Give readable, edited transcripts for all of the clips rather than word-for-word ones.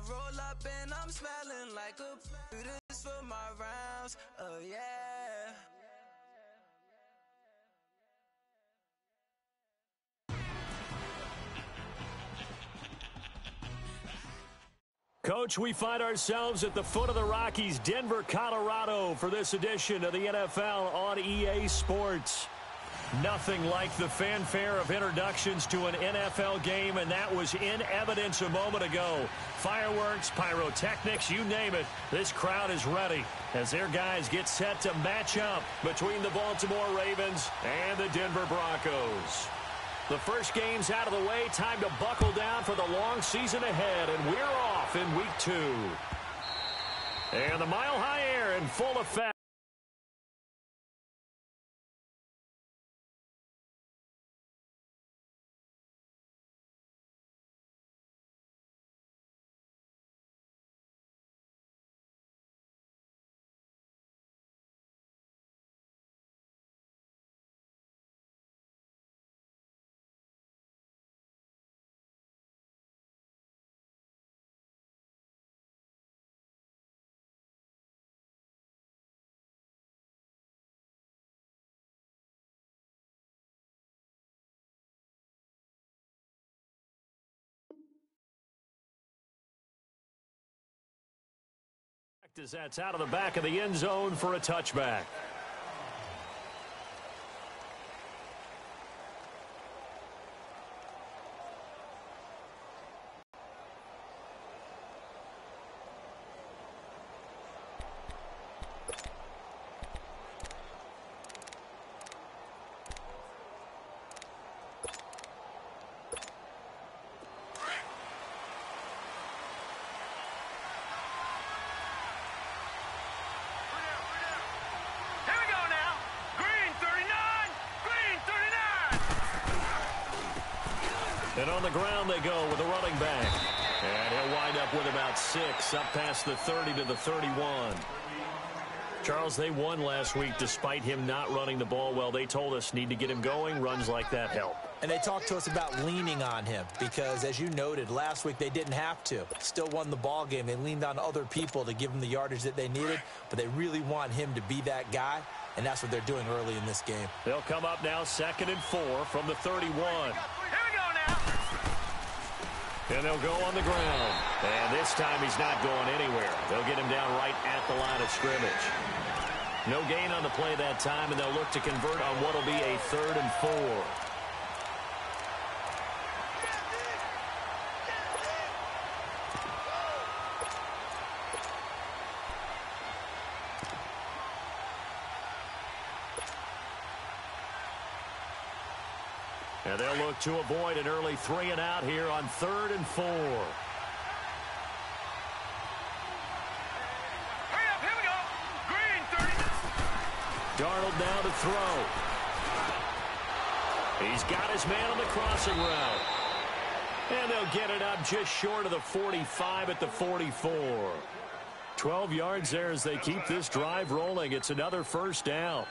roll up and I'm smelling like a this for my rounds. Oh yeah. Coach, we find ourselves at the foot of the Rockies, Denver, Colorado, for this edition of the NFL on EA Sports. Nothing like the fanfare of introductions to an NFL game, and that was in evidence a moment ago. Fireworks, pyrotechnics, you name it, this crowd is ready as their guys get set to match up between the Baltimore Ravens and the Denver Broncos. The first game's out of the way. Time to buckle down for the long season ahead, and we're off in Week 2. And the Mile High Air in full effect. As that's out of the back of the end zone for a touchback. And on the ground they go with a running back. And he'll wind up with about 6, up past the 30 to the 31. Charles, they won last week despite him not running the ball well. They told us need to get him going. Runs like that help. And they talked to us about leaning on him because, as you noted, last week they didn't have to. Still won the ball game. They leaned on other people to give them the yardage that they needed, but they really want him to be that guy, and that's what they're doing early in this game. They'll come up now 2nd and 4 from the 31. And they'll go on the ground. And this time he's not going anywhere. They'll get him down right at the line of scrimmage. No gain on the play that time, and they'll look to convert on what will be a 3rd and 4. And they'll look to avoid an early 3 and out here on 3rd and 4. Hurry up, here we go. Green, 30. Darnold now to throw. He's got his man on the crossing route. And they'll get it up just short of the 45 at the 44. 12 yards there as they keep this drive rolling. It's another first down.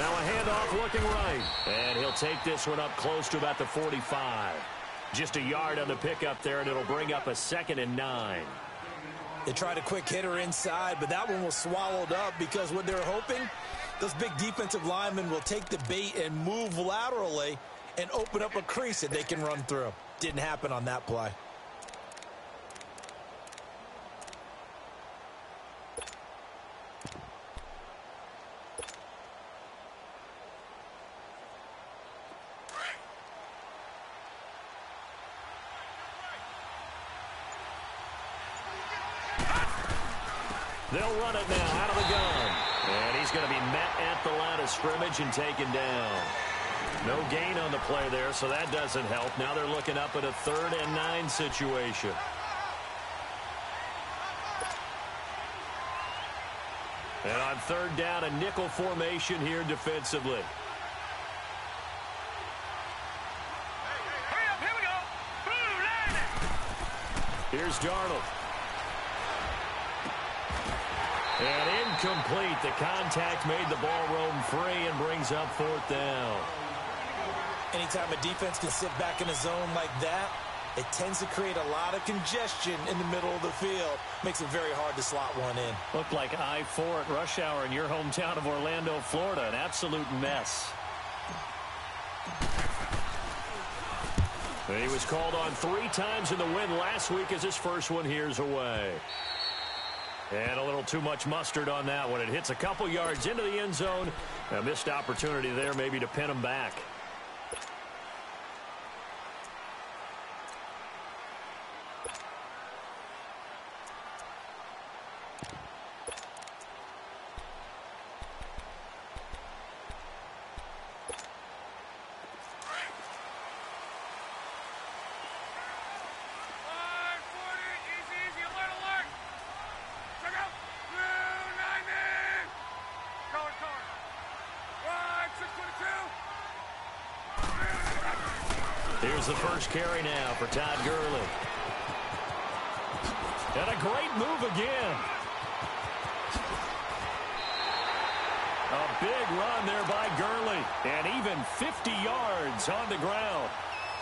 Now a handoff looking right. And he'll take this one up close to about the 45. Just a yard on the pickup there, and it'll bring up a 2nd and 9. They tried a quick hitter inside, but that one was swallowed up because what they're hoping, those big defensive linemen will take the bait and move laterally and open up a crease that they can run through. Didn't happen on that play. They'll run it now out of the gun. And he's going to be met at the line of scrimmage and taken down. No gain on the play there, so that doesn't help. Now they're looking up at a 3rd and 9 situation. And on 3rd down, a nickel formation here defensively. Hurry up, here we go. Blue line. Here's Darnold. And incomplete. The contact made the ball roam free and brings up 4th down. Anytime a defense can sit back in a zone like that, it tends to create a lot of congestion in the middle of the field. Makes it very hard to slot one in. Looked like I-4 at rush hour in your hometown of Orlando, Florida. An absolute mess. He was called on 3 times in the win last week as his first one here's away. And a little too much mustard on that one. It hits a couple yards into the end zone. A missed opportunity there maybe to pin him back. Here's the first carry now for Todd Gurley. And a great move again. A big run there by Gurley. And even 50 yards on the ground.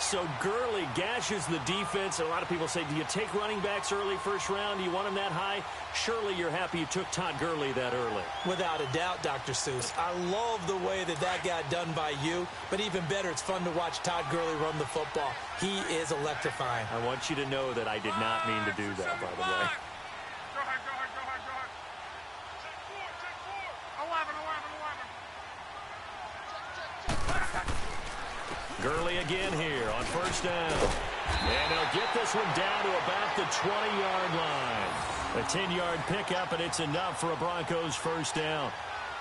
So Gurley gashes the defense. And a lot of people say, do you take running backs early first round? Do you want them that high? Surely you're happy you took Todd Gurley that early. Without a doubt, Dr. Seuss. I love the way that got done by you. But even better, it's fun to watch Todd Gurley run the football. He is electrifying. I want you to know that I did not mean to do that, by the way. Go ahead, go ahead, go ahead, go ahead. Check 4, check 4. 11. Gurley again here on first down. And he'll get this one down to about the 20-yard line. A 10-yard pickup, and it's enough for a Broncos first down.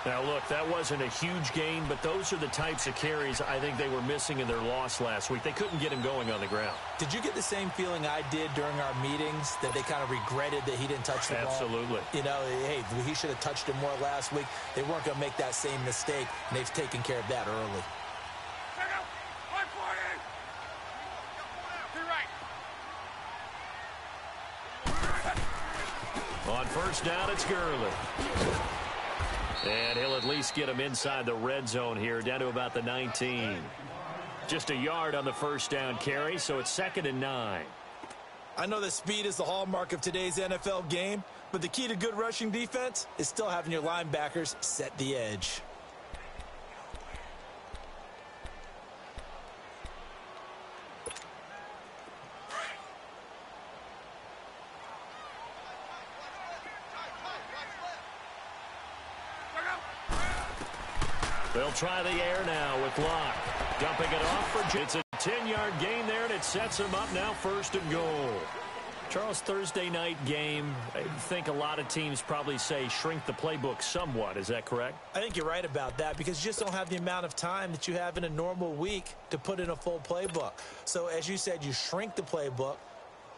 Now, look, that wasn't a huge gain, but those are the types of carries I think they were missing in their loss last week. They couldn't get him going on the ground. Did you get the same feeling I did during our meetings, that they kind of regretted that he didn't touch the ball? Absolutely. You know, hey, he should have touched it more last week. They weren't going to make that same mistake, and they've taken care of that early. On first down, it's Gurley. And he'll at least get him inside the red zone here, down to about the 19. Just a yard on the first down carry, so it's 2nd and 9. I know that speed is the hallmark of today's NFL game, but the key to good rushing defense is still having your linebackers set the edge. They'll try the air now with Locke. Dumping it off for It's a 10-yard gain there, and it sets him up now 1st and goal. Charles, Thursday night game, I think a lot of teams probably say shrink the playbook somewhat. Is that correct? I think you're right about that because you just don't have the amount of time that you have in a normal week to put in a full playbook. So as you said, you shrink the playbook,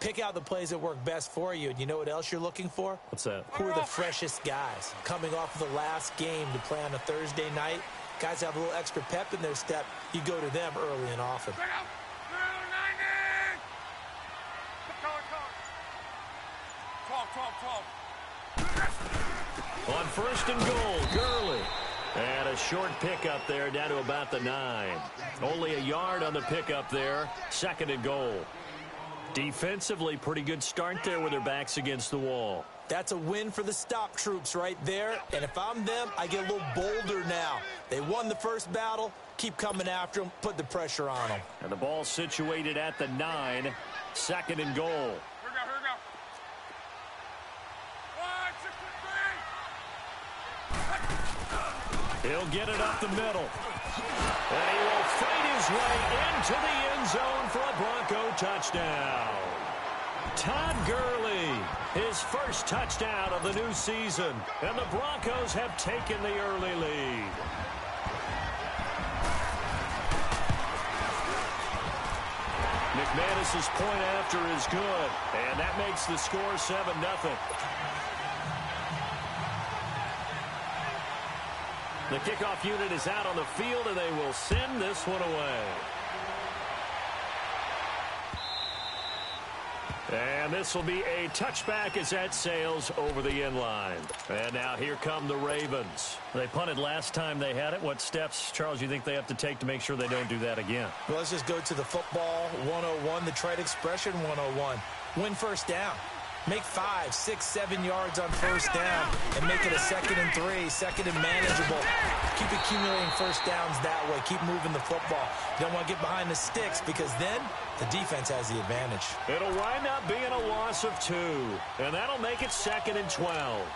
pick out the plays that work best for you. And you know what else you're looking for? What's that? Who are the freshest guys coming off of the last game to play on a Thursday night? Guys have a little extra pep in their step. You go to them early and often. On 1st and goal, Gurley. And a short pickup there down to about the 9. Only a yard on the pickup there. 2nd and goal. Defensively, pretty good start there with their backs against the wall. That's a win for the stop troops right there. And if I'm them, I get a little bolder now. They won the first battle. Keep coming after them. Put the pressure on them. And the ball situated at the 9. 2nd and goal. Here we go. 1, 6, 3. He'll get it up the middle. And he will fight his way into the end zone for a Bronco touchdown. Todd Gurley, his first touchdown of the new season. And the Broncos have taken the early lead. McManus's point after is good. And that makes the score 7-0. The kickoff unit is out on the field, and they will send this one away. And this will be a touchback as that sails over the end line. And now here come the Ravens. They punted last time they had it. What steps, Charles, you think they have to take to make sure they don't do that again? Well, let's just go to the football 101, the trite expression 101. Win first down. Make 5, 6, 7 yards on first down and make it a 2nd and 3, 2nd and manageable. Keep accumulating first downs that way. Keep moving the football. You don't want to get behind the sticks because then the defense has the advantage. It'll wind up being a loss of 2, and that'll make it 2nd and 12.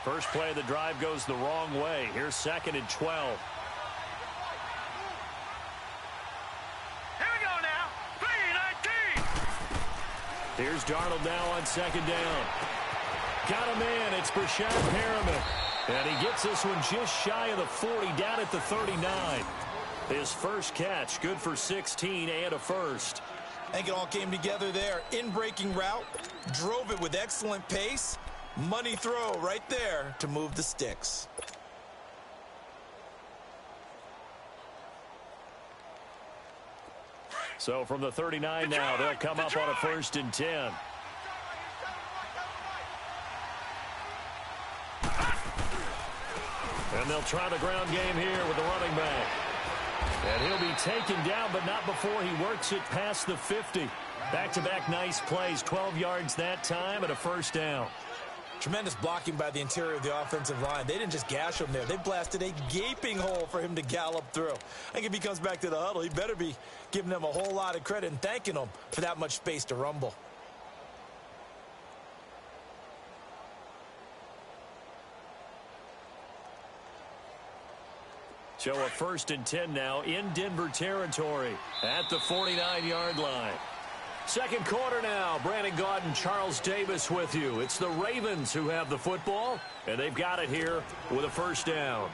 First play of the drive goes the wrong way. Here's 2nd and 12. Here we go now. 3-19. Here's Darnold now on 2nd down. Got a man. It's Brashad Perriman. And he gets this one just shy of the 40, down at the 39. His first catch, good for 16 and a first. I think it all came together there. In-breaking route, drove it with excellent pace. Money throw right there to move the sticks. So from the 39 now, they'll come up on a 1st and 10. And they'll try the ground game here with the running back. And he'll be taken down, but not before he works it past the 50. Back-to-back nice plays, 12 yards that time and a first down. Tremendous blocking by the interior of the offensive line. They didn't just gash him there. They blasted a gaping hole for him to gallop through. I think if he comes back to the huddle, he better be giving them a whole lot of credit and thanking them for that much space to rumble. So a 1st and 10 now in Denver territory at the 49-yard line. Second quarter now. Brandon Gaudin, Charles Davis with you. It's the Ravens who have the football, and they've got it here with a first down.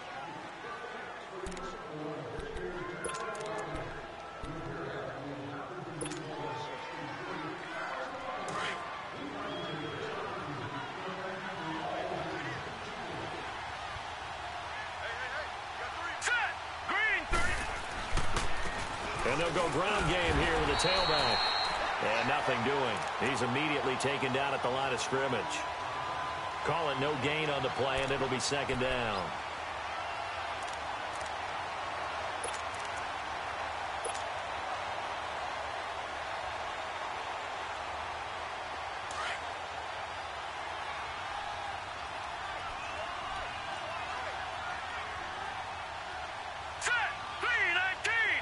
Set. Green 30. And they'll go ground game here with a tailback. And nothing doing. He's immediately taken down at the line of scrimmage. Call it no gain on the play, and it'll be 2nd down. Set. 3-19.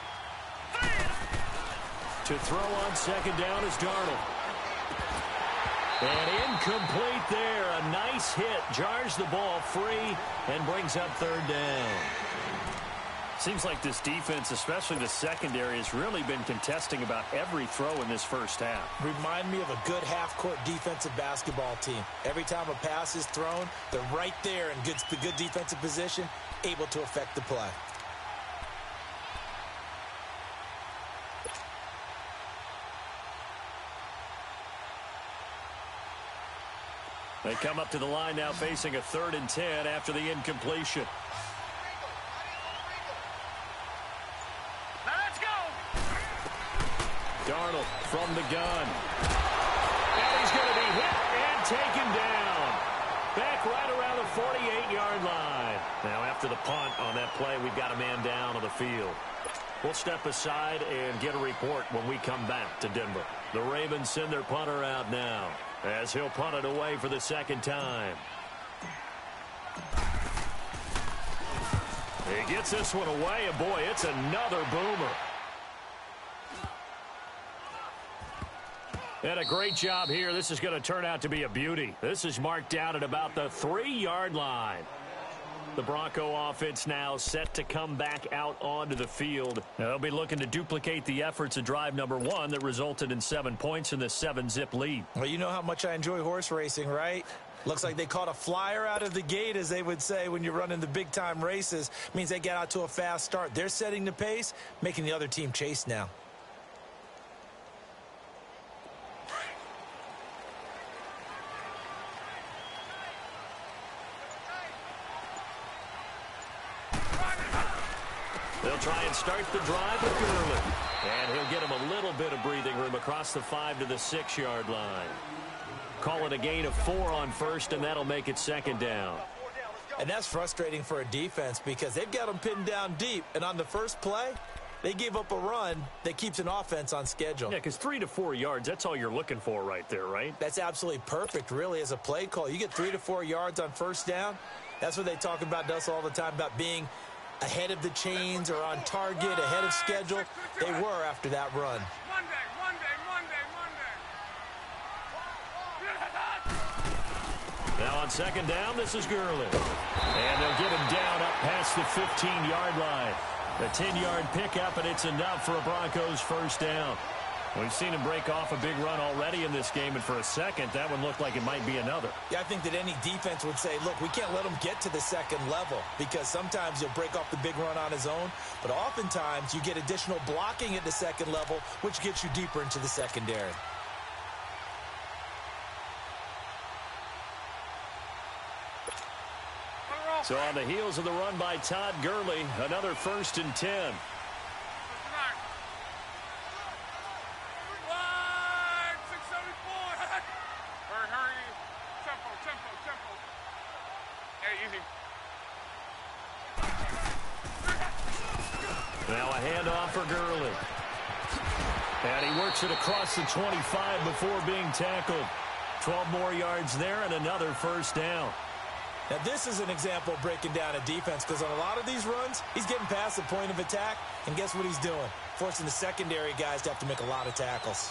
To throw on 2nd down is Darnold. And incomplete there. A nice hit. Jars the ball free and brings up 3rd down. Seems like this defense, especially the secondary, has really been contesting about every throw in this first half. Remind me of a good half-court defensive basketball team. Every time a pass is thrown, they're right there in good defensive position, able to affect the play. They come up to the line now facing a 3rd and 10 after the incompletion. Now let's go. from the gun. And he's going to be hit and taken down. Back right around the 48-yard line. Now, after the punt on that play, we've got a man down on the field. We'll step aside and get a report when we come back to Denver. The Ravens send their punter out now as he'll punt it away for the second time. He gets this one away, and boy, it's another boomer. And a great job here. This is going to turn out to be a beauty. This is marked down at about the 3-yard line. The Bronco offense now set to come back out onto the field. They'll be looking to duplicate the efforts of drive number 1 that resulted in 7 points in the 7-zip lead. Well, you know how much I enjoy horse racing, right? Looks like they caught a flyer out of the gate, as they would say when you're running the big-time races. Means they get out to a fast start. They're setting the pace, making the other team chase now. They'll try and start the drive with Gurley. And he'll get him a little bit of breathing room across the 5 to the 6-yard line. Call it a gain of 4 on first, and that'll make it second down. And that's frustrating for a defense because they've got them pinned down deep. And on the first play, they gave up a run that keeps an offense on schedule. Yeah, because 3 to 4 yards, that's all you're looking for right there, right? That's absolutely perfect, really, as a play call. You get 3 to 4 yards on first down. That's what they talk about us all the time, about being ahead of the chains or on target, ahead of schedule. They were after that run. Now on second down, this is Gurley. And they'll get him down up past the 15-yard line. A 10-yard pickup, and it's enough for a Broncos first down. We've seen him break off a big run already in this game, and for a second, that one looked like it might be another. Yeah, I think that any defense would say, look, we can't let him get to the second level because sometimes he'll break off the big run on his own, but oftentimes you get additional blocking at the second level, which gets you deeper into the secondary. So on the heels of the run by Todd Gurley, another 1st and 10. Now a handoff for Gurley. And he works it across the 25 before being tackled. 12 more yards there and another first down. Now, this is an example of breaking down a defense because on a lot of these runs, he's getting past the point of attack, and guess what he's doing? Forcing the secondary guys to have to make a lot of tackles.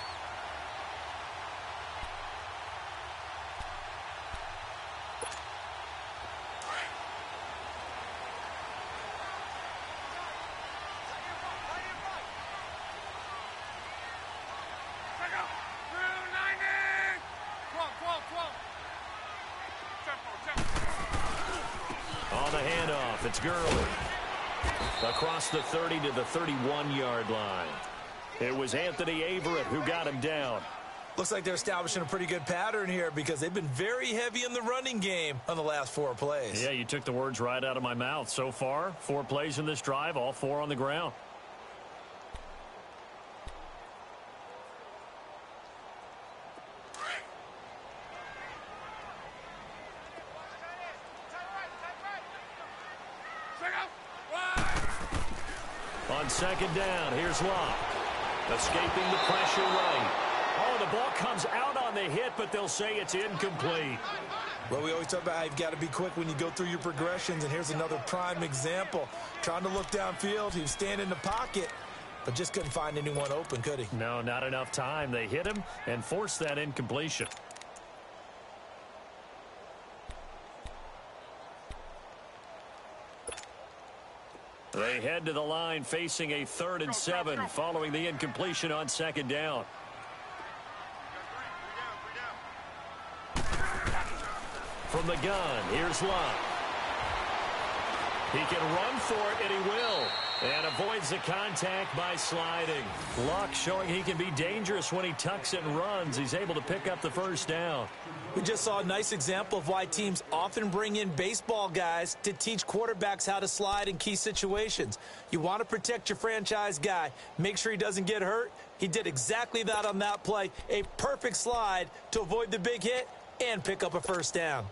On the handoff, it's Gurley. Across the 30 to the 31-yard line. It was Anthony Averett who got him down. Looks like they're establishing a pretty good pattern here because they've been very heavy in the running game on the last 4 plays. Yeah, you took the words right out of my mouth. So far, 4 plays in this drive, all 4 on the ground. On second down, here's Locke. Escaping the pressure right. Oh, the ball comes out on the hit, but they'll say it's incomplete. Well, we always talk about how you've got to be quick when you go through your progressions, and here's another prime example. Trying to look downfield, he was standing in the pocket, but just couldn't find anyone open, could he? No, not enough time. They hit him and forced that incompletion. They head to the line facing a 3rd and 7 following the incompletion on second down. From the gun, here's Locke. He can run for it, and he will. And avoids the contact by sliding. Locke showing he can be dangerous when he tucks it and runs. He's able to pick up the first down. We just saw a nice example of why teams often bring in baseball guys to teach quarterbacks how to slide in key situations. You want to protect your franchise guy. Make sure he doesn't get hurt. He did exactly that on that play. A perfect slide to avoid the big hit and pick up a first down.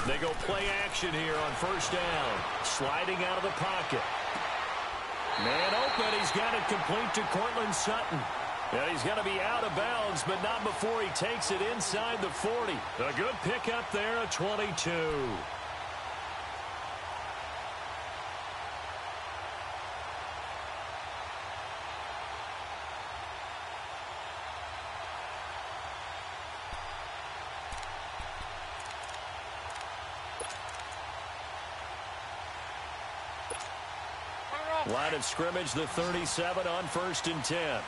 They go play action here on first down. Sliding out of the pocket. Man open. He's got it complete to Cortland Sutton. And he's going to be out of bounds, but not before he takes it inside the 40. A good pickup there at 22. Line of scrimmage, the 37 on 1st and 10.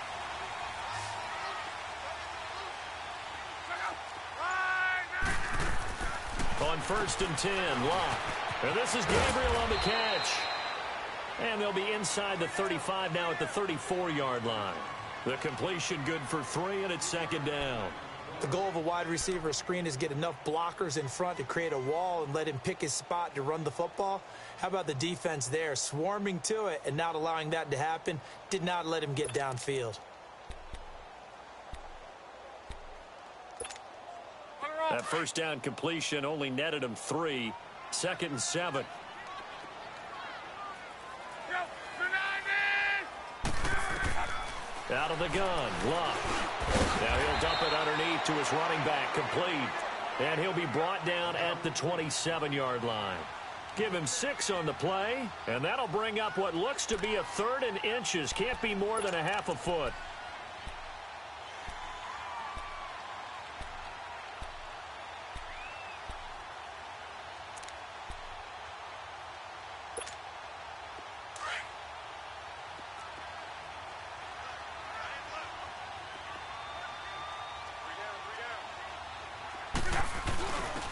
On 1st and 10, Locke. And this is Gabriel on the catch. And they'll be inside the 35 now at the 34-yard line. The completion good for 3, and it's 2nd down. The goal of a wide receiver screen is get enough blockers in front to create a wall and let him pick his spot to run the football. How about the defense there, swarming to it and not allowing that to happen? Did not let him get downfield. That first down completion only netted him 3. 2nd and 7. Out of the gun, Locke. Now he'll dump it underneath to his running back, complete. And he'll be brought down at the 27-yard line. Give him 6 on the play, and that'll bring up what looks to be a 3rd and inches. Can't be more than a half a foot.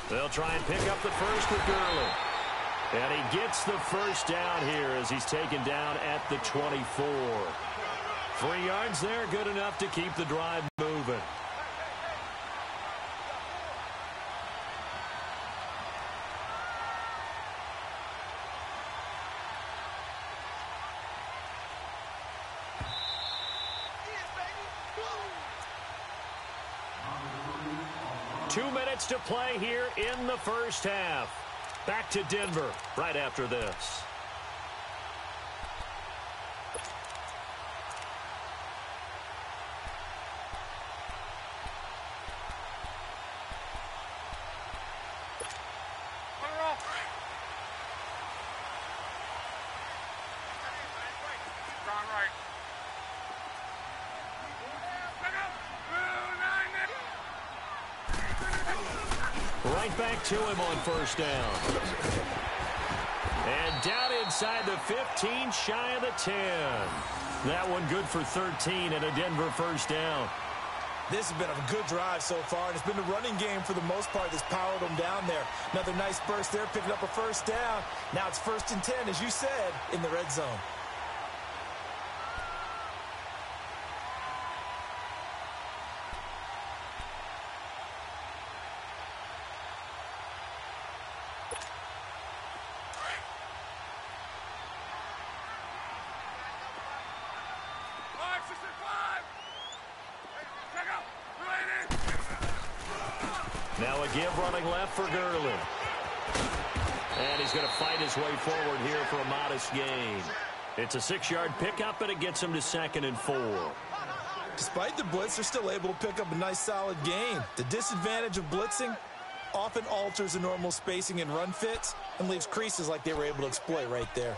They'll try and pick up the first with Gurley. And he gets the first down here as he's taken down at the 24. 3 yards there, good enough to keep the drive moving. To play here in the first half. Back to Denver right after this. Right back to him on first down. And down inside the 15, shy of the 10. That one good for 13 and a Denver first down. This has been a good drive so far, and it's been the running game for the most part that's powered them down there. Another nice burst there, picking up a first down. Now it's 1st and 10, as you said, in the red zone. Now a give running left for Gurley. And he's going to fight his way forward here for a modest gain. It's a 6-yard pickup, and it gets him to 2nd and 4. Despite the blitz, they're still able to pick up a nice solid gain. The disadvantage of blitzing often alters the normal spacing and run fits and leaves creases like they were able to exploit right there.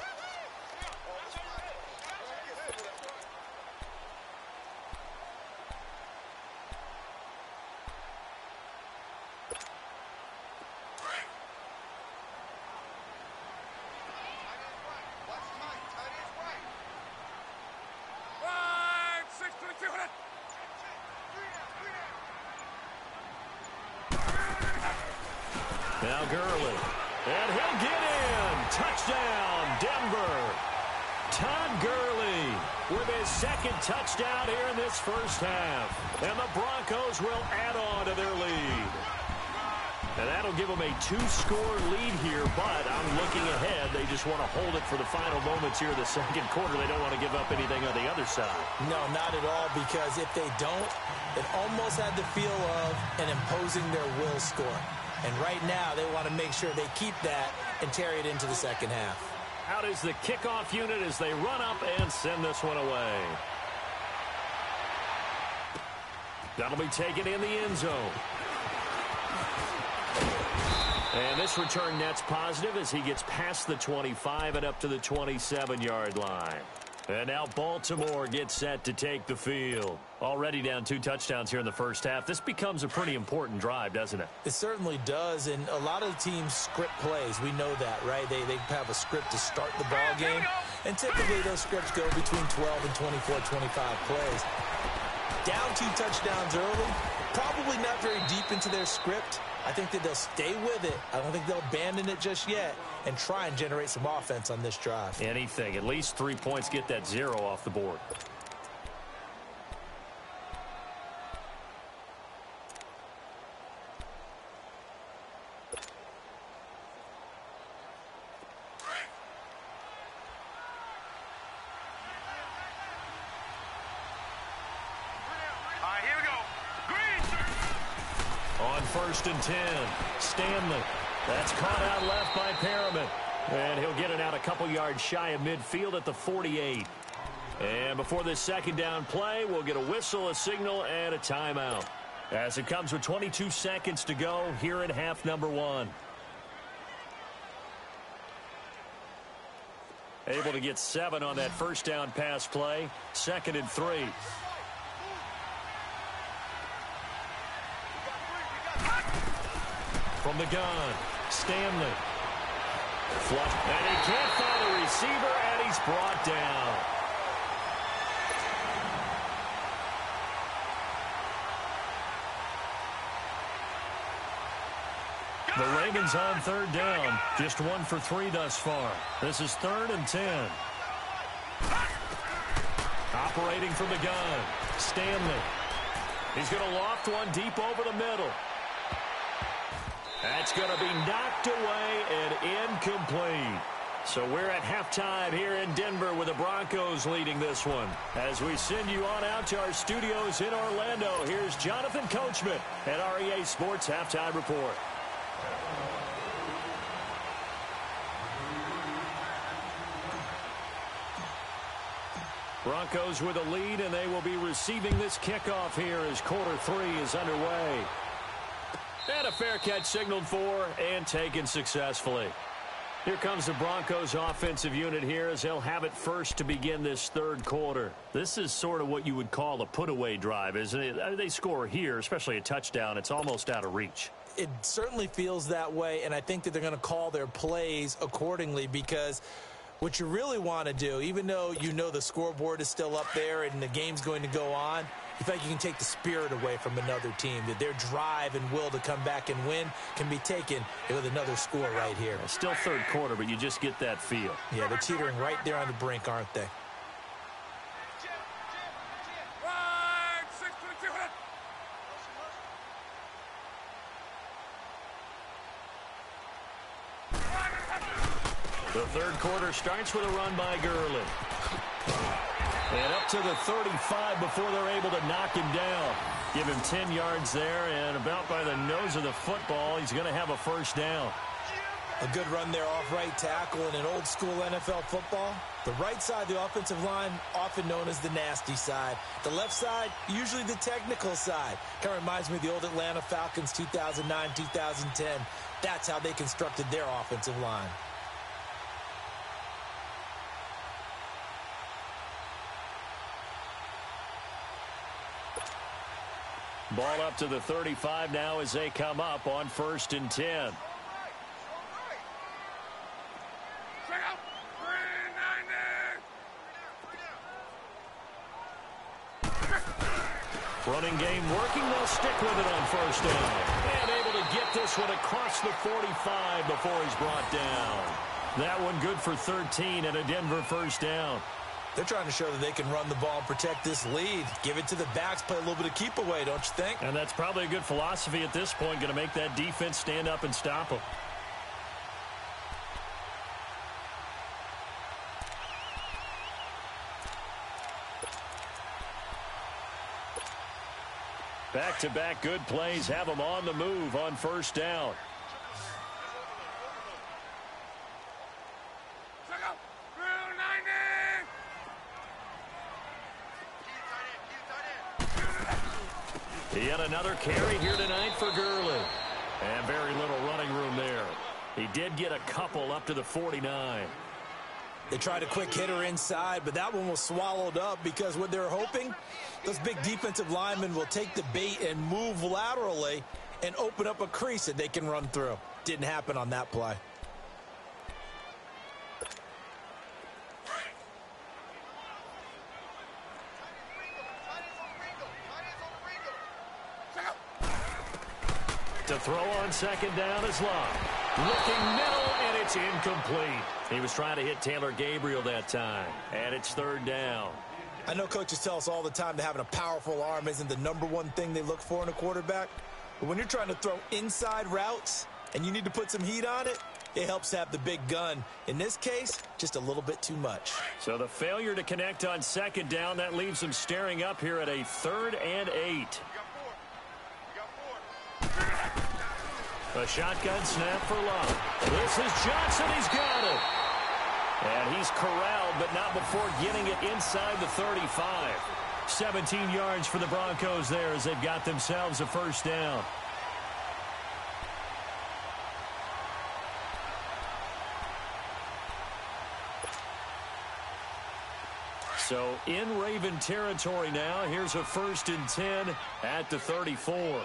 Now Gurley. And he'll get in. Touchdown, Denver. Todd Gurley with his 2nd touchdown here in this first half. And the Broncos will add on to their lead. And that'll give them a 2-score lead here, but I'm looking ahead. They just want to hold it for the final moments here of the second quarter. They don't want to give up anything on the other side. No, not at all, because if they don't, it almost had the feel of an imposing their will score. And right now, they want to make sure they keep that and carry it into the second half. Out is the kickoff unit as they run up and send this one away. That'll be taken in the end zone. And this return net's positive as he gets past the 25 and up to the 27-yard line. And now Baltimore gets set to take the field. Already down 2 touchdowns here in the first half. This becomes a pretty important drive, doesn't it? It certainly does, and a lot of the teams script plays. We know that, right? They have a script to start the ball game, and typically those scripts go between 12 and 24, 25 plays. Down 2 touchdowns early, probably not very deep into their script. I think that they'll stay with it. I don't think they'll abandon it just yet and try and generate some offense on this drive. Anything. At least 3 points, get that 0 off the board. Here we go. Green. On 1st and 10, Stanley. That's caught out left by Perriman. And he'll get it out a couple yards shy of midfield at the 48. And before this second down play, we'll get a whistle, a signal, and a timeout. As it comes with 22 seconds to go here in half number 1. Able to get 7 on that first down pass play. 2nd and 3. From the gun, Stanley. Flush, and he can't find a receiver, and he's brought down. The Ravens on 3rd down. Just 1 for 3 thus far. This is 3rd and 10. Operating from the gun, Stanley. He's going to loft one deep over the middle. That's going to be knocked away and incomplete. So we're at halftime here in Denver with the Broncos leading this one. As we send you on out to our studios in Orlando, here's Jonathan Coachman at REA Sports Halftime Report. Broncos with a lead, and they will be receiving this kickoff here as quarter 3 is underway. And a fair catch signaled for and taken successfully. Here comes the Broncos offensive unit here as they'll have it first to begin this 3rd quarter. This is sort of what you would call a put-away drive, isn't it? They score here, especially a touchdown. It's almost out of reach. It certainly feels that way, and I think that they're going to call their plays accordingly, because what you really want to do, even though you know the scoreboard is still up there and the game's going to go on, you feel like you can take the spirit away from another team, that their drive and will to come back and win can be taken with another score right here. Still 3rd quarter, but you just get that feel. Yeah, they're teetering right there on the brink, aren't they? The 3rd quarter starts with a run by Gurley. And up to the 35 before they're able to knock him down. Give him 10 yards there, and about by the nose of the football, he's going to have a first down. A good run there off right tackle in an old-school NFL football. The right side of the offensive line, often known as the nasty side. The left side, usually the technical side. Kind of reminds me of the old Atlanta Falcons 2009, 2010. That's how they constructed their offensive line. Ball up to the 35 now as they come up on 1st and 10. Running game working. They'll stick with it on 1st down. And able to get this one across the 45 before he's brought down. That one good for 13 and a Denver 1st down. They're trying to show that they can run the ball and protect this lead. Give it to the backs, play a little bit of keep away, don't you think? And that's probably a good philosophy at this point, going to make that defense stand up and stop them. Back-to-back good plays have them on the move on first down. Yet another carry here tonight for Gurley. And very little running room there. He did get a couple up to the 49. They tried a quick hitter inside, but that one was swallowed up because what they're hoping, those big defensive linemen will take the bait and move laterally and open up a crease that they can run through. Didn't happen on that play. To throw on second down is Love. Looking middle, and it's incomplete. He was trying to hit Taylor Gabriel that time, and it's third down. I know coaches tell us all the time that having a powerful arm isn't the #1 thing they look for in a quarterback. But when you're trying to throw inside routes and you need to put some heat on it, it helps to have the big gun. In this case, just a little bit too much. So the failure to connect on second down, that leaves them staring up here at a 3rd and 8. A shotgun snap for Love. This is Johnson. He's got it. And he's corralled, but not before getting it inside the 35. 17 yards for the Broncos there as they've got themselves a first down. So in Raven territory now, here's a 1st and 10 at the 34.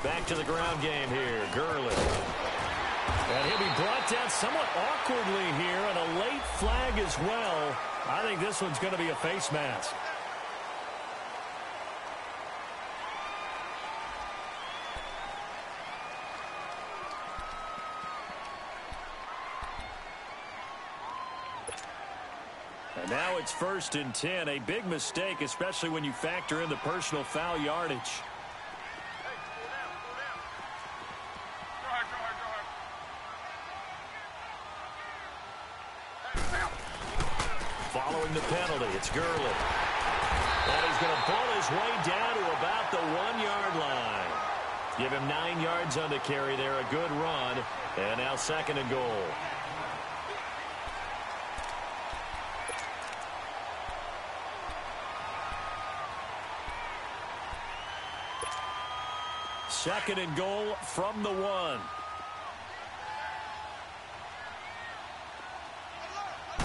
Back to the ground game here. Gurley. And he'll be brought down somewhat awkwardly here, and a late flag as well. I think this one's going to be a face mask. And now it's 1st and 10. A big mistake, especially when you factor in the personal foul yardage. Following the penalty, it's Gurley. And he's going to pull his way down to about the 1-yard line. Give him 9 yards on the carry there, a good run. And now 2nd and goal. Second and goal from the 1.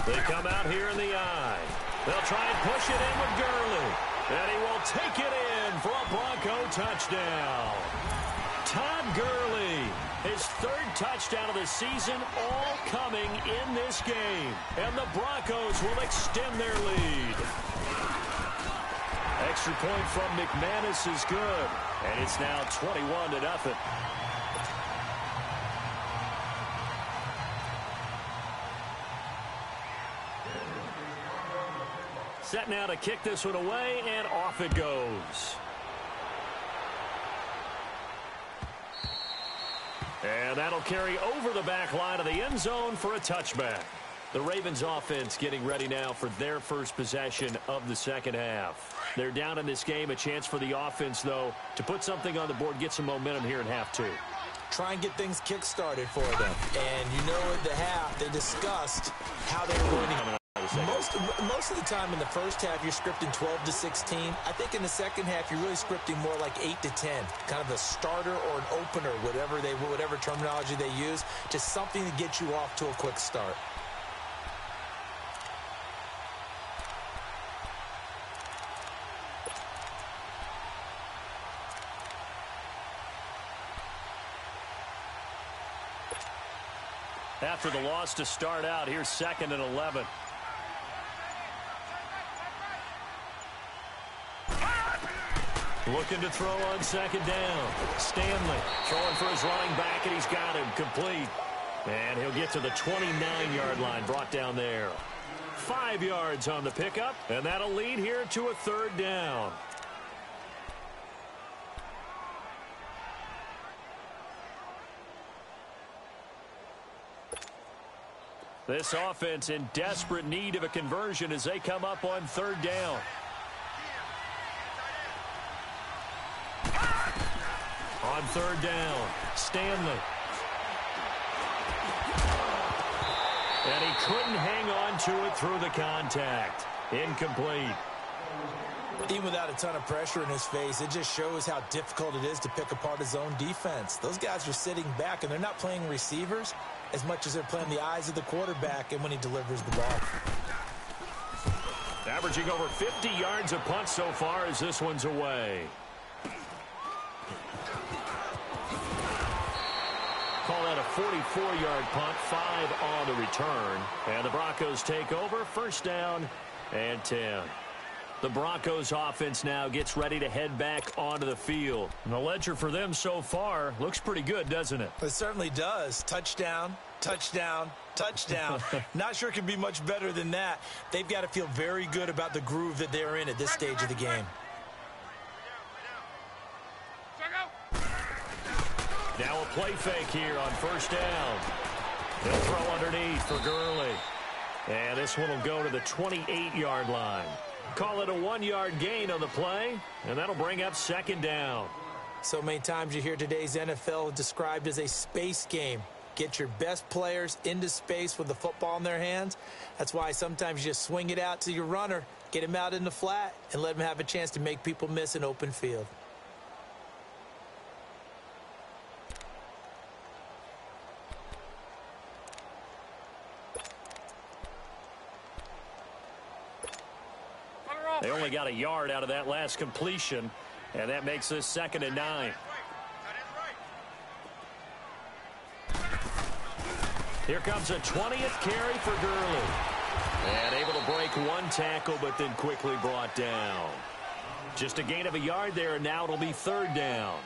They come out here in the eye. They'll try and push it in with Gurley. And he will take it in for a Bronco touchdown. Todd Gurley, his 3rd touchdown of the season, all coming in this game. And the Broncos will extend their lead. Extra point from McManus is good. And it's now 21-0. Set now to kick this one away, and off it goes. And that'll carry over the back line of the end zone for a touchback. The Ravens offense getting ready now for their first possession of the second half. They're down in this game. A chance for the offense, though, to put something on the board, get some momentum here in half 2. Try and get things kick-started for them. And you know at the half, they discussed how they were going to... Most of the time in the first half, you're scripting 12 to 16. I think in the second half, you're really scripting more like 8 to 10. Kind of a starter or an opener, whatever terminology they use. Just something to get you off to a quick start. After the loss to start out, here's 2nd and 11. Looking to throw on second down. Stanley throwing for his running back, and he's got him complete. And he'll get to the 29-yard line, brought down there. 5 yards on the pickup, and that'll lead here to a third down. This offense in desperate need of a conversion as they come up on third down. On third down, Stanley. And he couldn't hang on to it through the contact. Incomplete. Even without a ton of pressure in his face, it just shows how difficult it is to pick apart his own defense. Those guys are sitting back, and they're not playing receivers as much as they're playing the eyes of the quarterback and when he delivers the ball. Averaging over 50 yards a punt so far as this one's away. Call that a 44-yard punt, 5 on the return. And the Broncos take over, first down and 10. The Broncos offense now gets ready to head back onto the field. And the ledger for them so far looks pretty good, doesn't it? It certainly does. Touchdown, touchdown, touchdown. Not sure it can be much better than that. They've got to feel very good about the groove that they're in at this stage of the game. Now a play fake here on first down. They'll throw underneath for Gurley. And this one will go to the 28-yard line. Call it a 1-yard gain on the play, and that'll bring up second down. So many times you hear today's NFL described as a space game. Get your best players into space with the football in their hands. That's why sometimes you just swing it out to your runner, get him out in the flat, and let him have a chance to make people miss an open field. They only got a yard out of that last completion, and that makes this 2nd and 9. Here comes a 20th carry for Gurley. And able to break one tackle, but then quickly brought down. Just a gain of a yard there, and now it'll be third down.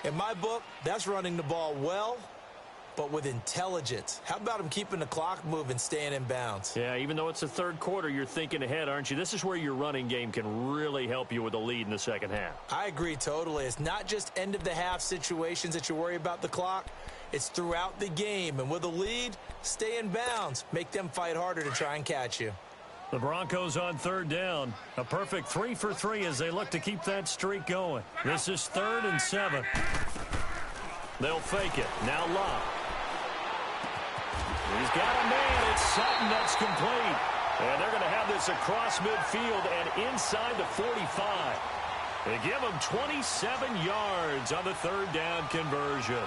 In my book, that's running the ball well, but with intelligence. How about him keeping the clock moving, staying in bounds? Yeah, even though it's the third quarter, you're thinking ahead, aren't you? This is where your running game can really help you with a lead in the second half. I agree totally. It's not just end-of-the-half situations that you worry about the clock. It's throughout the game. And with a lead, stay in bounds. Make them fight harder to try and catch you. The Broncos on third down. A perfect 3 for 3 as they look to keep that streak going. This is 3rd and 7. They'll fake it. Now Love. He's got a man. It's Sutton that's complete. And they're going to have this across midfield and inside the 45. They give him 27 yards on the third down conversion.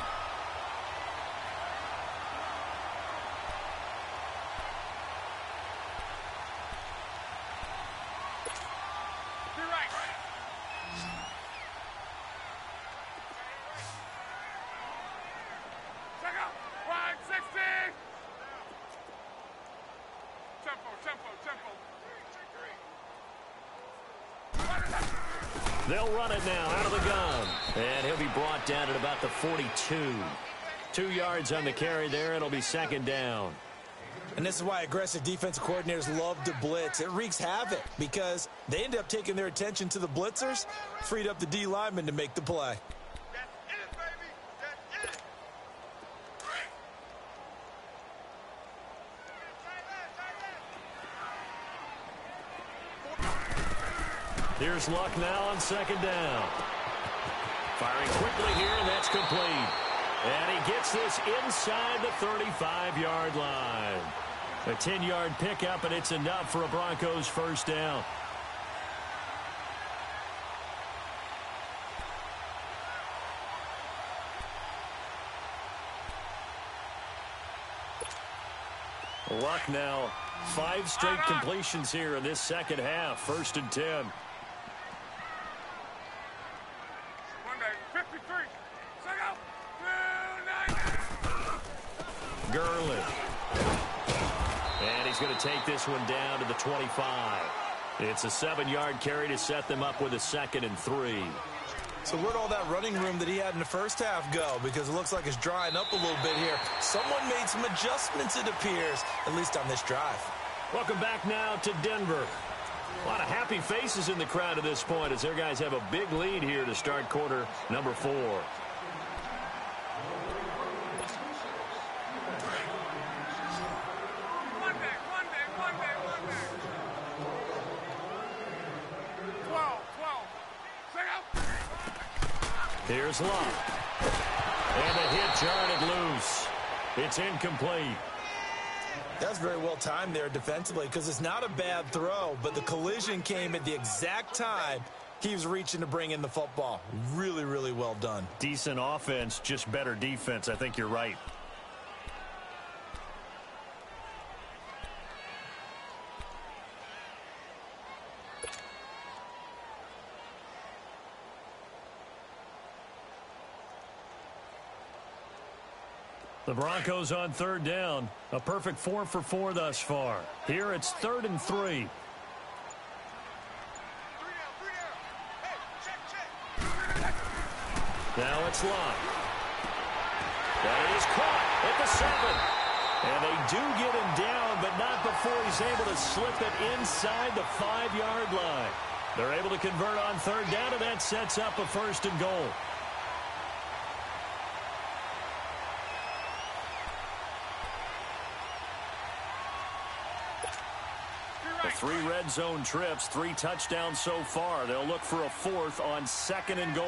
They'll run it now out of the gun. And he'll be brought down at about the 42. 2 yards on the carry there. It'll be second down. And this is why aggressive defensive coordinators love to blitz. It wreaks havoc because they end up taking their attention to the blitzers, freed up the D lineman to make the play. Here's Luck now on second down. Firing quickly here, and that's complete. And he gets this inside the 35-yard line. A 10-yard pickup, and it's enough for a Broncos first down. Luck now, 5 straight completions here in this second half. 1st and 10. Gurley. And he's going to take this one down to the 25. It's a 7-yard carry to set them up with a 2nd and 3. So where'd all that running room that he had in the first half go? Because it looks like it's drying up a little bit here. Someone made some adjustments, it appears, at least on this drive. Welcome back now to Denver. A lot of happy faces in the crowd at this point as their guys have a big lead here to start quarter number 4. Here's Locke. And a hit jarred it loose. It's incomplete. That's very well timed there defensively because it's not a bad throw, but the collision came at the exact time he was reaching to bring in the football. Really, really well done. Decent offense, just better defense. I think you're right. The Broncos on third down. A perfect 4 for 4 thus far. Here it's 3rd and 3. Now it's Locke. That is caught at the 7. And they do get him down, but not before he's able to slip it inside the 5-yard line. They're able to convert on third down, and that sets up a 1st and goal. The 3 red zone trips, 3 touchdowns so far. They'll look for a 4th on 2nd and goal.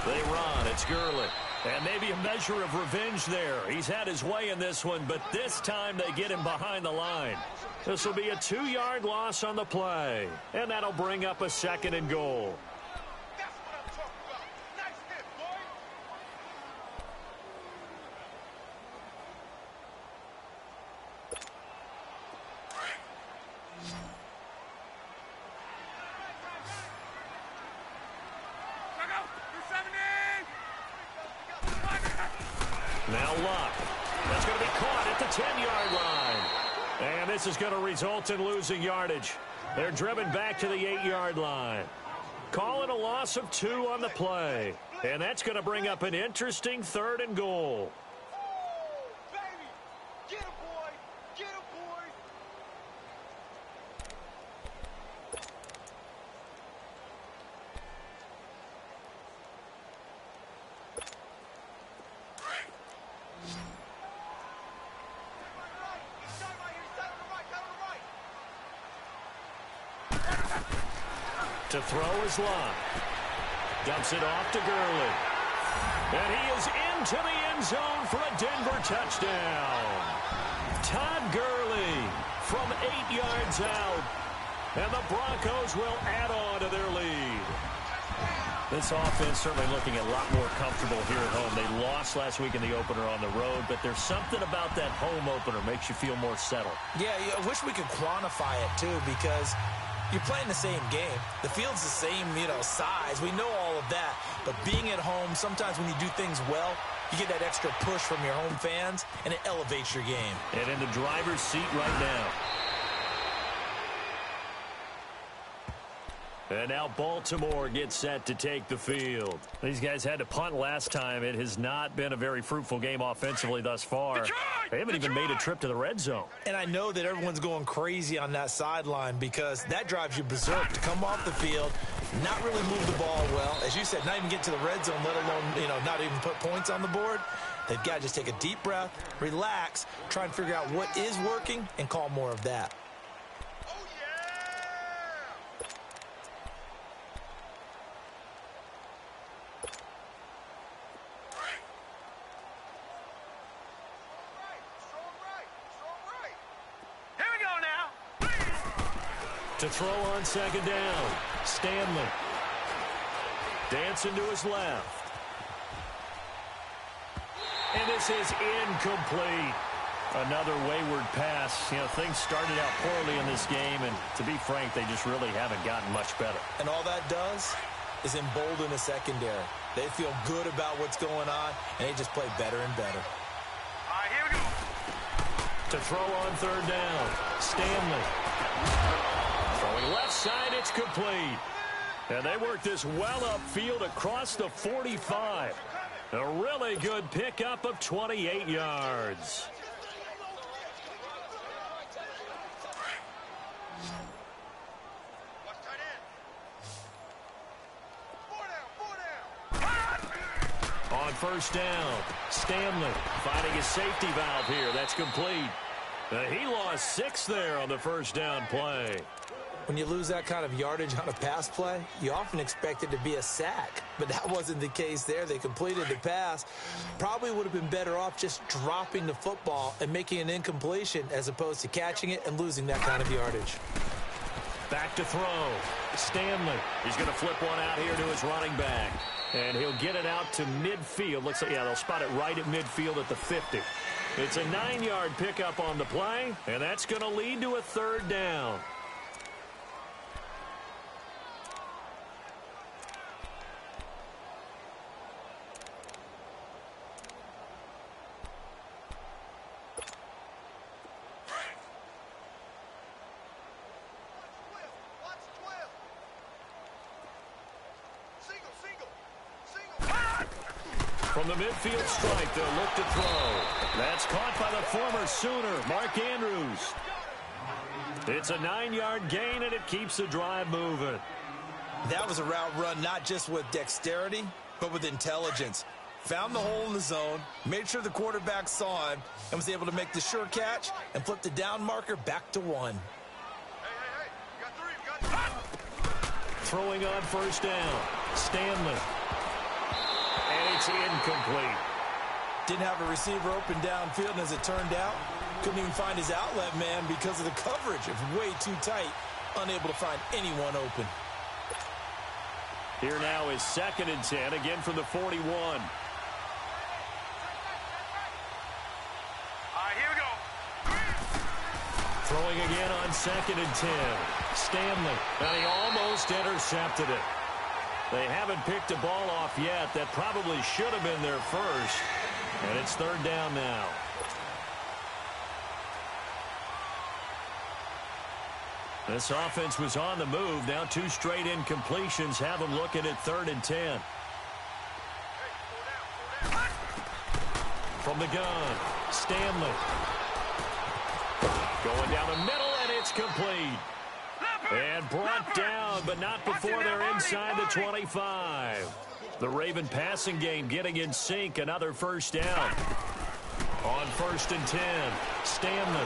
They run. It's Gurley. And maybe a measure of revenge there. He's had his way in this one, but this time they get him behind the line. This will be a 2-yard loss on the play. And that'll bring up a 2nd and goal. Now Locke. That's going to be caught at the 10-yard line. And this is going to result in losing yardage. They're driven back to the 8-yard line. Call it a loss of 2 on the play. And that's going to bring up an interesting 3rd and goal. To throw is Locke. Dumps it off to Gurley. And he is into the end zone for a Denver touchdown. Todd Gurley from 8 yards out. And the Broncos will add on to their lead. This offense certainly looking a lot more comfortable here at home. They lost last week in the opener on the road, but there's something about that home opener makes you feel more settled. Yeah, I wish we could quantify it, too, because you're playing the same game. The field's the same, size. We know all of that. But being at home, sometimes when you do things well, you get that extra push from your home fans, and it elevates your game. And in the driver's seat right now. And now Baltimore gets set to take the field. These guys had to punt last time. It has not been a very fruitful game offensively thus far. They haven't even made a trip to the red zone. And I know that everyone's going crazy on that sideline because that drives you berserk to come off the field, not really move the ball well. As you said, not even get to the red zone, let alone, not even put points on the board. They've got to just take a deep breath, relax, try and figure out what is working, and call more of that. To throw on second down, Stanley. Dancing to his left. And this is incomplete. Another wayward pass. Things started out poorly in this game, and to be frank, they just really haven't gotten much better. And all that does is embolden the secondary. They feel good about what's going on, and they just play better and better. All right, here we go. To throw on third down, Stanley. Throwing left side, it's complete. And they work this well upfield across the 45. A really good pickup of 28 yards. On first down, Stanley finding his safety valve here. That's complete. He lost 6 there on the first down play. When you lose that kind of yardage on a pass play, you often expect it to be a sack. But that wasn't the case there. They completed the pass. Probably would have been better off just dropping the football and making an incompletion as opposed to catching it and losing that kind of yardage. Back to throw. Stanley. He's going to flip one out here to his running back. And he'll get it out to midfield. Looks like, yeah, they'll spot it right at midfield at the 50. It's a 9-yard pickup on the play, and that's going to lead to a third down. From the midfield strike, they'll look to throw. That's caught by the former Sooner, Mark Andrews. It's a 9-yard gain, and it keeps the drive moving. That was a route run not just with dexterity, but with intelligence. Found the hole in the zone, made sure the quarterback saw him, and was able to make the sure catch and flip the down marker back to 1. Hey, you got 3, you got 3. Throwing on first down, Stanley. And it's incomplete. Didn't have a receiver open downfield, and as it turned out, couldn't even find his outlet man because of the coverage. It was way too tight, unable to find anyone open. Here now is 2nd and 10, again from the 41. All right, here we go. Throwing again on 2nd and 10. Stanley, and he almost intercepted it. They haven't picked a ball off yet. That probably should have been their first. And it's third down now. This offense was on the move. Now 2 straight incompletions have them looking at 3rd and 10. From the gun, Stanley. Going down the middle, and it's complete. And brought down, but not before they're inside the 25. The Raven passing game getting in sync. Another first down. On 1st and 10, Stanley.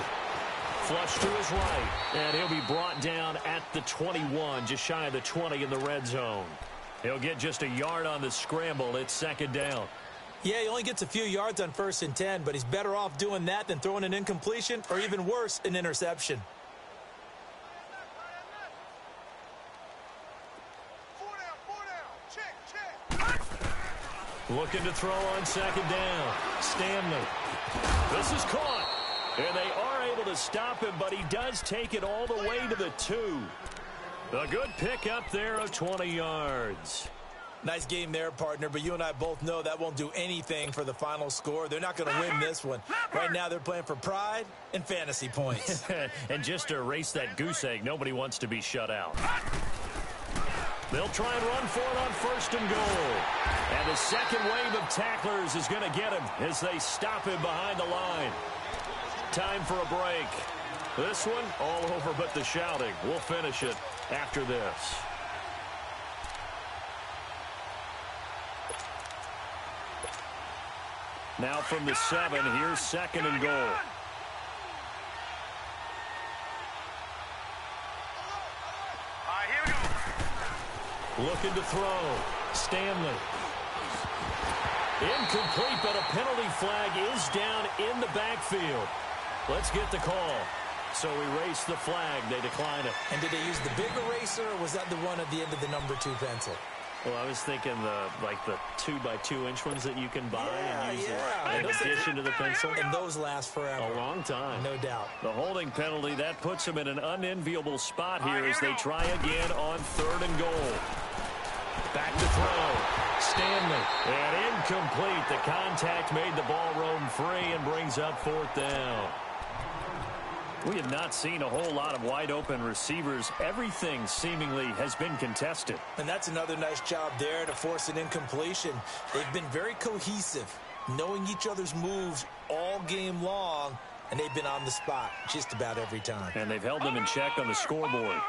Flush to his right, and he'll be brought down at the 21, just shy of the 20 in the red zone. He'll get just a yard on the scramble. It's 2nd down. Yeah, he only gets a few yards on 1st and 10, but he's better off doing that than throwing an incompletion or even worse, an interception. Looking to throw on 2nd down. Stanley. This is caught. And they are able to stop him, but he does take it all the way to the 2. A good pickup there of 20 yards. Nice game there, partner, but you and I both know that won't do anything for the final score. They're not going to win this one. Right now they're playing for pride and fantasy points. And just to erase that goose egg, nobody wants to be shut out. They'll try and run for it on 1st and goal. And the second wave of tacklers is going to get him as they stop him behind the line. Time for a break. This one all over but the shouting. We'll finish it after this. Now from the 7, here's 2nd and goal. Looking to throw. Stanley. Incomplete, but a penalty flag is down in the backfield. Let's get the call. So erase the flag. They decline it. And did they use the big eraser, or was that the one at the end of the number 2 pencil? Well, I was thinking the 2x2-inch ones that you can buy and use in addition to the pencil. And those last forever. A long time. No doubt. The holding penalty, that puts them in an unenviable spot here as they try again on 3rd and goal. Back to throw. Stanley. And incomplete. The contact made the ball roam free and brings up 4th down. We have not seen a whole lot of wide-open receivers. Everything seemingly has been contested. And that's another nice job there to force an incompletion. They've been very cohesive, knowing each other's moves all game long, and they've been on the spot just about every time. And they've held them in check on the scoreboard.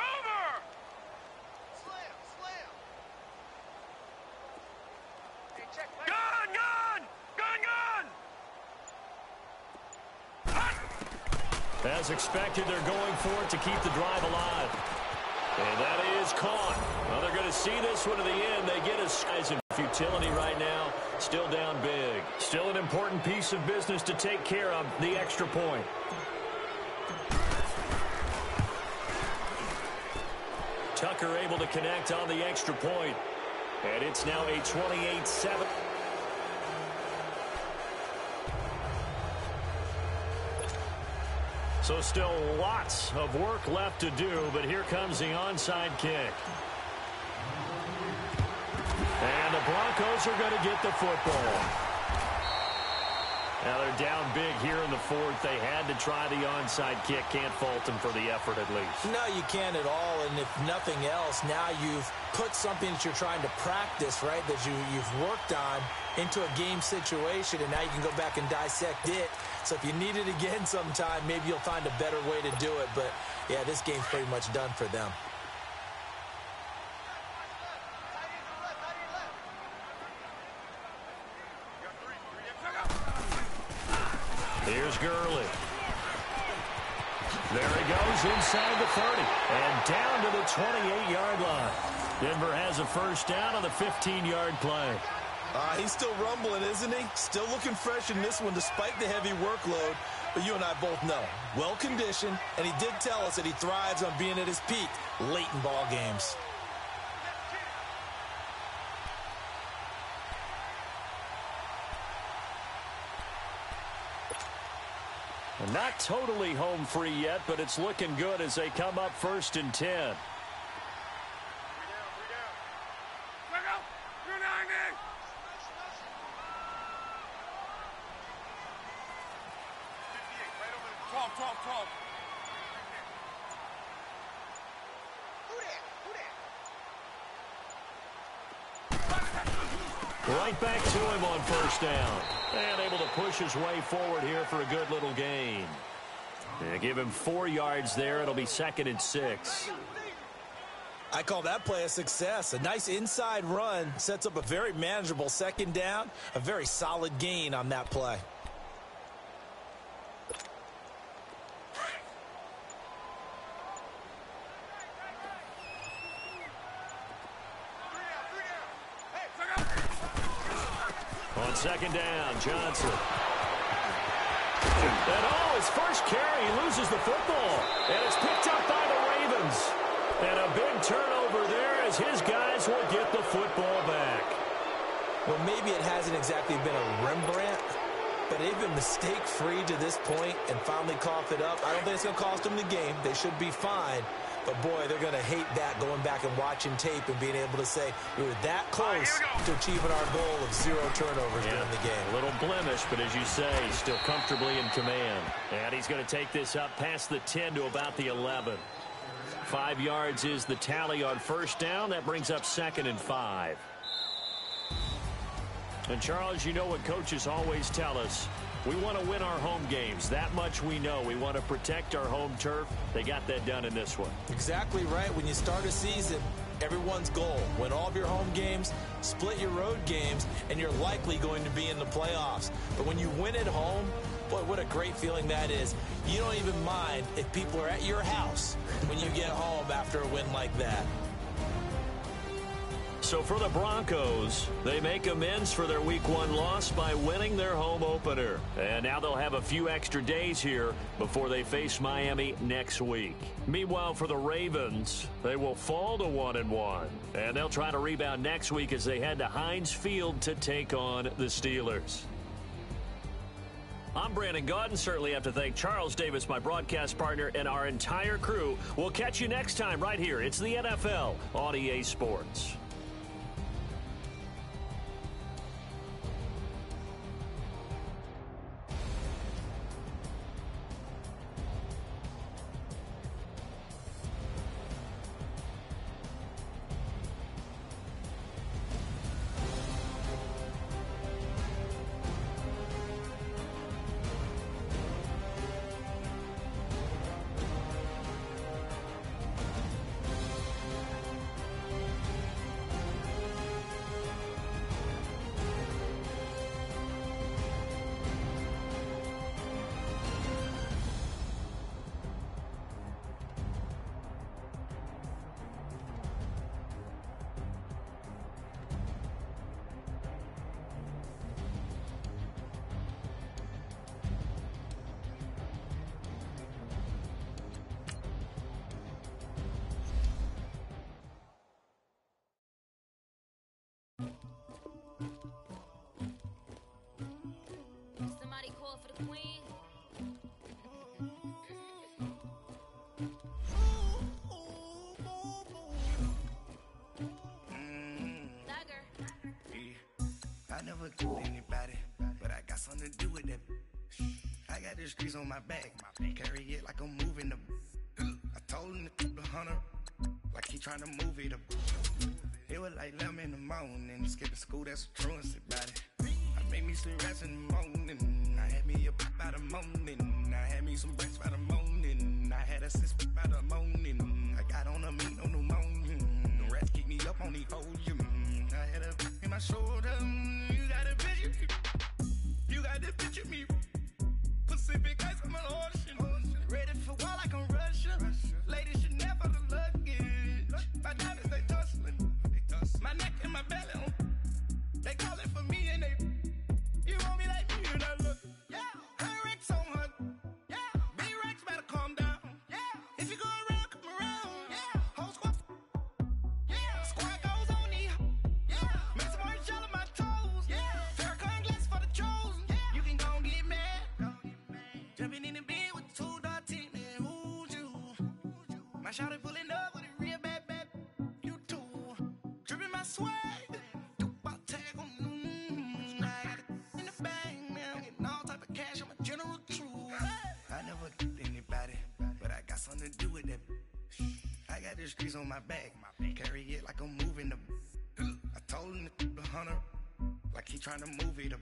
As expected, they're going for it to keep the drive alive. And that is caught. Well, they're going to see this one to the end. They get a size in futility right now. Still down big. Still an important piece of business to take care of, the extra point. Tucker able to connect on the extra point. And it's now a 28-7. So still lots of work left to do, but here comes the onside kick. And the Broncos are going to get the football. Now they're down big here in the fourth. They had to try the onside kick. Can't fault them for the effort at least. No, you can't at all. And if nothing else, now you've put something that you're trying to practice, right, that you've worked on into a game situation, and now you can go back and dissect it. So if you need it again sometime, maybe you'll find a better way to do it. But, yeah, this game's pretty much done for them. Here's Gurley. There he goes inside the 30 and down to the 28-yard line. Denver has a first down on the 15-yard play. He's still rumbling, isn't he? Still looking fresh in this one despite the heavy workload. But you and I both know, well-conditioned, and he did tell us that he thrives on being at his peak late in ball games. And not totally home free yet, but it's looking good as they come up 1st and 10. Right back to him on first down. And able to push his way forward here for a good little gain. They give him 4 yards there. It'll be 2nd and 6. I call that play a success. A nice inside run sets up a very manageable 2nd down. A very solid gain on that play. On 2nd down, Johnson. And his first carry, he loses the football. And it's picked up by the Ravens. And a big turnover there as his guys will get the football back. Well, maybe it hasn't exactly been a Rembrandt, but they've been mistake-free to this point and finally coughed it up. I don't think it's going to cost them the game. They should be fine. But, boy, they're going to hate that, going back and watching tape and being able to say we were that close to achieving our goal of 0 turnovers during the game. A little blemish, but as you say, still comfortably in command. And he's going to take this up past the 10 to about the 11. 5 yards is the tally on first down. That brings up 2nd and 5. And, Charles, you know what coaches always tell us. We want to win our home games. That much we know. We want to protect our home turf. They got that done in this one. Exactly right. When you start a season, everyone's goal. Win all of your home games, split your road games, and you're likely going to be in the playoffs. But when you win at home, boy, what a great feeling that is. You don't even mind if people are at your house when you get home after a win like that. So for the Broncos, they make amends for their Week 1 loss by winning their home opener. And now they'll have a few extra days here before they face Miami next week. Meanwhile, for the Ravens, they will fall to 1-1. And they'll try to rebound next week as they head to Heinz Field to take on the Steelers. I'm Brandon Gaudin. Certainly have to thank Charles Davis, my broadcast partner, and our entire crew. We'll catch you next time right here. It's the NFL on EA Sports. the queen. I never killed anybody, but I got something to do with that. I got the streets on my back, carry it like I'm moving the. I told him to keep the hunter, like he trying to move it up. It was like 11 in the morning, skipping school, that's a truancy about it. I made me some rest in the morning, I had me a pop by the morning, I had me some breaks by the morning, I had a six by the morning, I got on a meat on the morning, the rats keep me up on the volume, I had a in my shoulder, you got a picture, you got to picture me, Pacific ice on my ocean, ready for war like I'm Russia, ladies should never the luggage, my diamonds they tussling, my neck and my belly, they calling for me and they, you want me like me and I look, yeah, her Rex on her, yeah, B-Rex better calm down, yeah, if you go around, come around, yeah, whole squad, yeah, squad goes on the, yeah, make some orange gel on my toes, yeah, Farrakhan glass for the chosen, yeah, you can go and get mad, jumping in the bed with the 2 dot team, and who's you, my shawty pulling up with a real bad, you too, dripping my swag, something to do with that. I got the streets on my back, carry it like I'm moving the. I told him to keep the hunter, like he trying to move it up.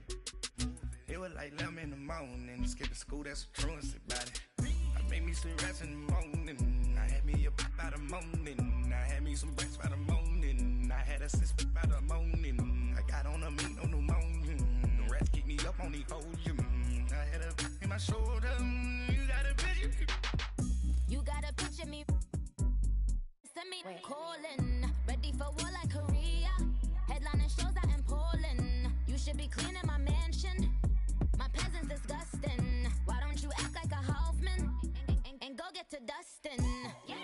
It was like 11 in the morning, skipping school, that's a truancy about it. I made me some rest in the morning, I had me a pop by the morning, I had me some breaks by the morning, I had a six by the morning, I got on a meat on the morning, the rats keep me up on the volume, I had a in my shoulder, you got a picture. You gotta picture me. Send me calling, ready for war like Korea. Headlining shows out in Poland. You should be cleaning my mansion. My peasants disgusting. Why don't you act like a Hoffman and go get to dustin'? Yeah.